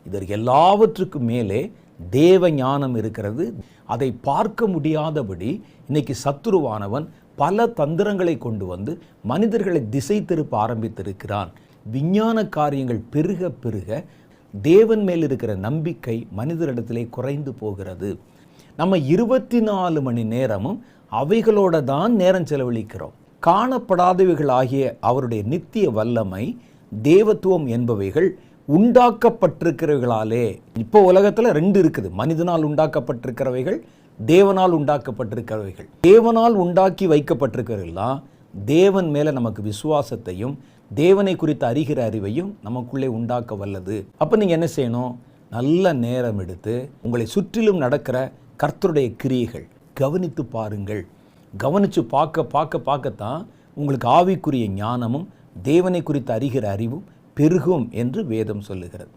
இதற்கு எல்லாவற்றுக்கும் மேலே தேவ ஞானம் இருக்கிறது. அதை பார்க்க முடியாதபடி இன்னைக்கு சத்துருவானவன் பல தந்திரங்களை கொண்டு வந்து மனிதர்களை திசை திருப்ப ஆரம்பித்திருக்கிறான். விஞ்ஞான காரியங்கள் பெருக பெருக தேவன் மேல் இருக்கிற நம்பிக்கை மனிதரிடத்திலே குறைந்து போகிறது. நம்ம 24 மணி நேரமும் அவைகளோட தான் நேரம் செலவழிக்கிறோம். காணப்படாதவைகள் ஆகிய அவருடைய நித்திய வல்லமை, தேவத்துவம் என்பவைகள் உண்டாக்கப்பட்டிருக்கிறவைகளாலே. இப்போ உலகத்தில் 2 இருக்குது. மனிதனால் உண்டாக்கப்பட்டிருக்கிறவைகள், தேவனால் உண்டாக்கப்பட்டிருக்கிறவைகள். தேவனால் உண்டாக்கி வைக்கப்பட்டிருக்கிறவர்கள்லாம் தேவன் மேலே நமக்கு விசுவாசத்தையும் தேவனை குறித்து அறிகிற அறிவையும் நமக்குள்ளே உண்டாக்க வல்லது. அப்போ நீங்கள் என்ன செய்யணும்? நல்ல நேரம் எடுத்து உங்களை சுற்றிலும் நடக்கிற கர்த்தருடைய கிரியைகள் கவனித்து பாருங்கள். கவனித்து பார்க்கத்தான் உங்களுக்கு ஆவிக்குரிய ஞானமும் தேவனை குறித்து அறிகிற அறிவும் பெருகும் என்று வேதம் சொல்லுகிறது.